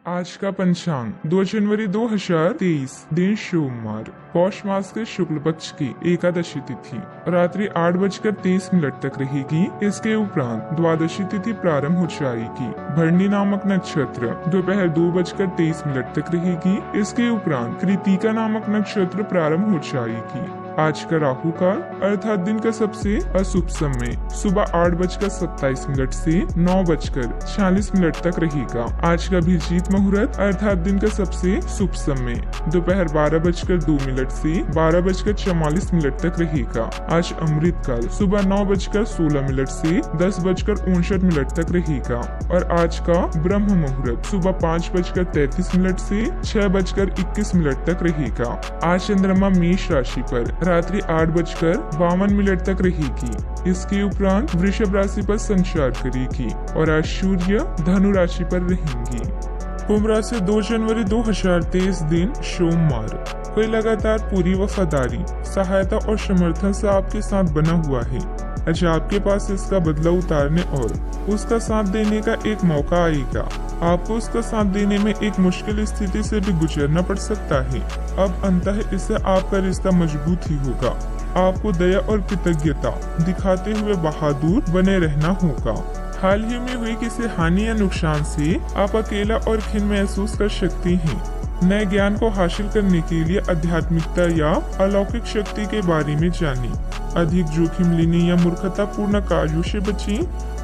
आज का पंचांग 2 जनवरी 2023 दिन सोमवार, पौष मास के शुक्ल पक्ष की एकादशी तिथि रात्रि 8:23 तक रहेगी। इसके उपरांत द्वादशी तिथि प्रारंभ हो जाएगी। भरणी नामक नक्षत्र दोपहर 2:23 तक रहेगी। इसके उपरांत कृतिका नामक नक्षत्र प्रारंभ हो जाएगी। आज का राहु काल अर्थात दिन का सबसे अशुभ समय सुबह 8:27 से 9:40 तक रहेगा। आज का अभिजीत मुहूर्त अर्थात दिन का सबसे शुभ समय दोपहर 12:02 से 12:44 तक रहेगा। आज अमृत काल सुबह 9:16 से 10:59 तक रहेगा और आज का ब्रह्म मुहूर्त सुबह 5:33 से 6:21 तक रहेगा। आज चंद्रमा मेष राशि पर रात्रि 8:52 तक रहेगी। इसके उपरांत वृषभ राशि पर संचार करेगी और आज सूर्य धनु राशि पर रहेंगी। कुंभ राशि 2 जनवरी 2023 दिन सोमवार, कोई लगातार पूरी वफादारी, सहायता और समर्थन से आपके साथ बना हुआ है। आज आपके पास इसका बदला उतारने और उसका साथ देने का एक मौका आएगा। आपको उसका साथ देने में एक मुश्किल स्थिति से भी गुजरना पड़ सकता है। अब अंततः इससे आपका रिश्ता मजबूत ही होगा। आपको दया और कृतज्ञता दिखाते हुए बहादुर बने रहना होगा। हाल ही में हुई किसी हानि या नुकसान से आप अकेला और खिन्न महसूस कर सकते हैं। नए ज्ञान को हासिल करने के लिए आध्यात्मिकता या अलौकिक शक्ति के बारे में जानें। अधिक जोखिम लेने या मूर्खतापूर्ण कार्यों से बचें।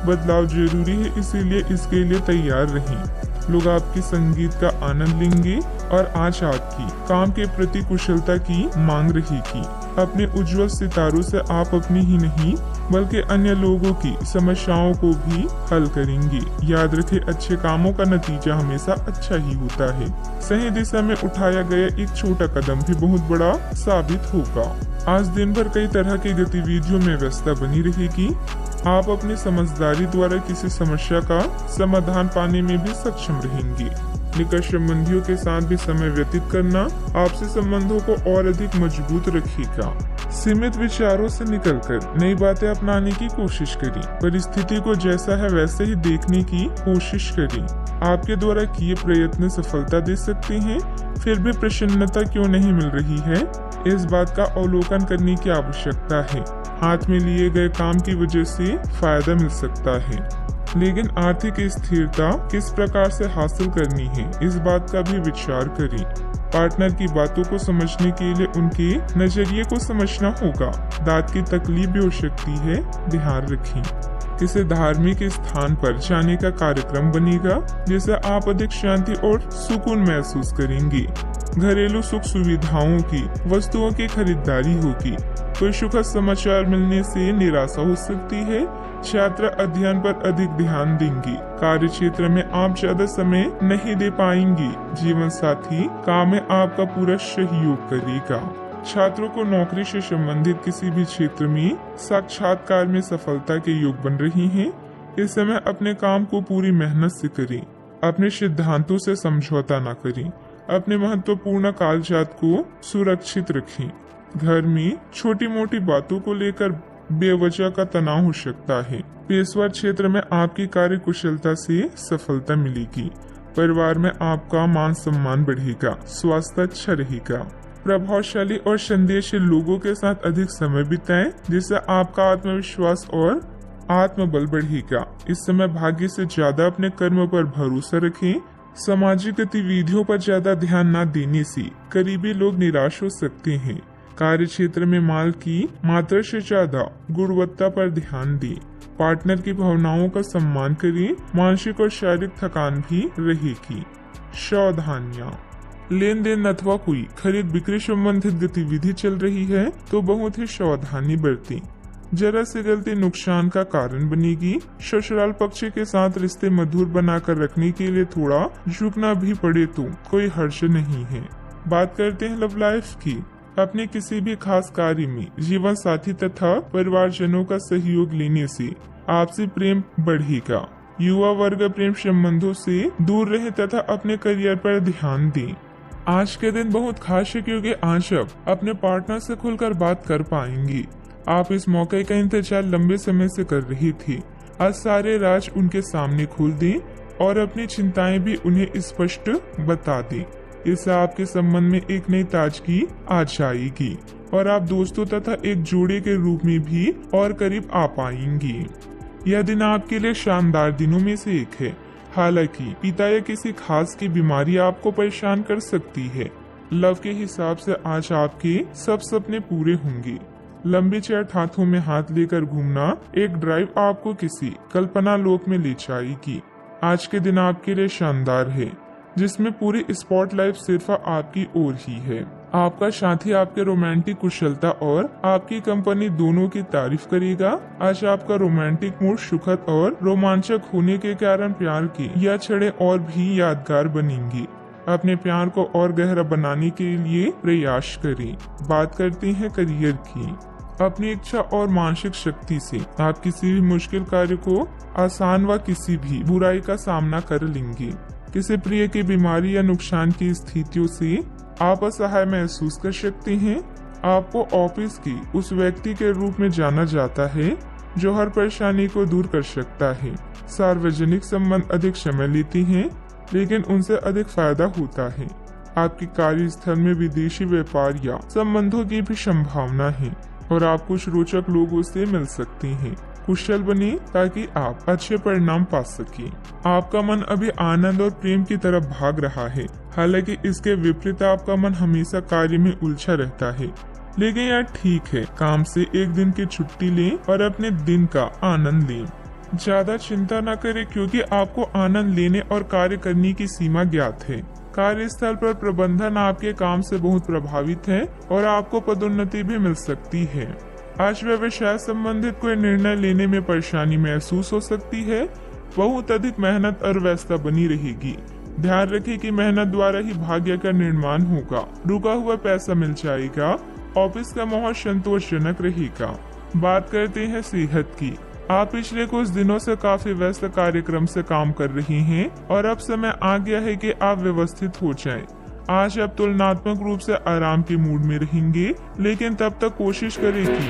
बदलाव जरूरी है, इसीलिए इसके लिए तैयार रहें। लोग आपके संगीत का आनंद लेंगे और आज आपकी काम के प्रति कुशलता की मांग रहेगी। अपने उज्जवल सितारों से आप अपनी ही नहीं बल्कि अन्य लोगों की समस्याओं को भी हल करेंगे। याद रखें, अच्छे कामों का नतीजा हमेशा अच्छा ही होता है। सही दिशा में उठाया गया एक छोटा कदम भी बहुत बड़ा साबित होगा। आज दिन भर कई तरह की गतिविधियों में व्यस्तता बनी रहेगी। आप अपनी समझदारी द्वारा किसी समस्या का समाधान पाने में भी सक्षम रहेंगे। निकट संबंधियों के साथ भी समय व्यतीत करना आपसी संबंधों को और अधिक मजबूत रखेगा। सीमित विचारों से निकलकर नई बातें अपनाने की कोशिश करें। परिस्थिति को जैसा है वैसे ही देखने की कोशिश करें। आपके द्वारा किए प्रयत्न सफलता दे सकते हैं, फिर भी प्रसन्नता क्यों नहीं मिल रही है, इस बात का अवलोकन करने की आवश्यकता है। हाथ में लिए गए काम की वजह से फायदा मिल सकता है, लेकिन आर्थिक स्थिरता किस प्रकार से हासिल करनी है, इस बात का भी विचार करें। पार्टनर की बातों को समझने के लिए उनके नजरिए को समझना होगा। दांत की तकलीफ भी हो सकती है, ध्यान रखें। किसी धार्मिक स्थान पर जाने का कार्यक्रम बनेगा, जिससे आप अधिक शांति और सुकून महसूस करेंगे। घरेलू सुख सुविधाओं की वस्तुओं की खरीदारी होगी। कोई सुखद समाचार मिलने से निराशा हो सकती है। छात्र अध्ययन पर अधिक ध्यान देंगी। कार्य क्षेत्र में आप ज्यादा समय नहीं दे पाएंगी। जीवन साथी काम में आपका पूरा सहयोग करेगा। छात्रों को नौकरी से संबंधित किसी भी क्षेत्र में साक्षात्कार में सफलता के योग बन रही हैं। इस समय अपने काम को पूरी मेहनत से करें। अपने सिद्धांतों से समझौता न करें। अपने महत्वपूर्ण कागजात को सुरक्षित रखें। घर में छोटी मोटी बातों को लेकर बेवजह का तनाव हो सकता है। पेशेवर क्षेत्र में आपकी कार्य कुशलता से सफलता मिलेगी। परिवार में आपका मान सम्मान बढ़ेगा। स्वास्थ्य अच्छा रहेगा। प्रभावशाली और संदेशशील लोगों के साथ अधिक समय बिताएं, जिससे आपका आत्मविश्वास और आत्मबल बढ़ेगा। इस समय भाग्य से ज्यादा अपने कर्म पर भरोसा रखें। सामाजिक गतिविधियों पर ज्यादा न न देने से करीबी लोग निराश हो सकते हैं। कार्य क्षेत्र में माल की मात्रा से ज्यादा गुणवत्ता पर ध्यान दें। पार्टनर की भावनाओं का सम्मान करें। मानसिक और शारीरिक थकान भी रहेगी। सावधानियां, लेन देन अथवा कोई खरीद बिक्री संबंधित गतिविधि चल रही है तो बहुत ही सावधानी बरतें। जरा सी गलती नुकसान का कारण बनेगी। ससुराल पक्ष के साथ रिश्ते मधुर बनाकर रखने के लिए थोड़ा झुकना भी पड़े तो कोई हर्ष नहीं है। बात करते हैं लव लाइफ की। अपने किसी भी खास कार्य में जीवन साथी तथा परिवारजनों का सहयोग लेने से आपसी प्रेम बढ़ेगा। युवा वर्ग प्रेम संबंधों से दूर रहे तथा अपने करियर पर ध्यान दें। आज के दिन बहुत खास है क्योंकि आज आप अपने पार्टनर से खुलकर बात कर पाएंगे। आप इस मौके का इंतजार लंबे समय से कर रही थी। आज सारे राज उनके सामने खोल दें और अपनी चिंताएं भी उन्हें स्पष्ट बता दें। इससे आपके संबंध में एक नई ताजगी आ जाएगी और आप दोस्तों तथा एक जोड़े के रूप में भी और करीब आ पाएंगी। यह दिन आपके लिए शानदार दिनों में से एक है। हालांकि पिता या किसी खास की बीमारी आपको परेशान कर सकती है। लव के हिसाब से आज आपके सब सपने पूरे होंगे। लंबे चैट हाथों में हाथ लेकर घूमना एक ड्राइव आपको किसी कल्पना लोक में ले जाएगी। आज के दिन आपके लिए शानदार है, जिसमें पूरी स्पॉटलाइट सिर्फ आपकी ओर ही है। आपका साथी आपके रोमांटिक कुशलता और आपकी कंपनी दोनों की तारीफ करेगा। आज आपका रोमांटिक मूड सुखद और रोमांचक होने के कारण प्यार की यह क्षणें और भी यादगार बनेंगी। अपने प्यार को और गहरा बनाने के लिए प्रयास करें। बात करते हैं करियर की। अपनी इच्छा और मानसिक शक्ति से आप किसी भी मुश्किल कार्य को आसान व किसी भी बुराई का सामना कर लेंगे। किसी प्रिय की बीमारी या नुकसान की स्थितियों से आप असहाय महसूस कर सकते हैं। आपको ऑफिस की उस व्यक्ति के रूप में जाना जाता है जो हर परेशानी को दूर कर सकता है। सार्वजनिक संबंध अधिक समय लेते हैं, लेकिन उनसे अधिक फायदा होता है। आपके कार्यस्थल में विदेशी व्यापार या संबंधों की भी संभावना है और आप कुछ रोचक लोगों से मिल सकते हैं। कुशल बने ताकि आप अच्छे परिणाम पा सकें। आपका मन अभी आनंद और प्रेम की तरफ भाग रहा है। हालांकि इसके विपरीत आपका मन हमेशा कार्य में उलझा रहता है, लेकिन यह ठीक है। काम से एक दिन की छुट्टी लें और अपने दिन का आनंद लें। ज्यादा चिंता न करें, क्योंकि आपको आनंद लेने और कार्य करने की सीमा ज्ञात है। कार्यस्थल पर प्रबंधन आपके काम से बहुत प्रभावित है और आपको पदोन्नति भी मिल सकती है। आज व्यवसाय संबंधित कोई निर्णय लेने में परेशानी महसूस हो सकती है। बहुत अधिक मेहनत और व्यस्तता बनी रहेगी। ध्यान रखें कि मेहनत द्वारा ही भाग्य का निर्माण होगा। रुका हुआ पैसा मिल जाएगा। ऑफिस का माहौल संतोषजनक रहेगा। बात करते हैं सेहत की। आप पिछले कुछ दिनों से काफी व्यस्त कार्यक्रम से काम कर रहे हैं और अब समय आ गया है कि आप व्यवस्थित हो जाएं। आज आप तुलनात्मक रूप से आराम के मूड में रहेंगे, लेकिन तब तक कोशिश करें कि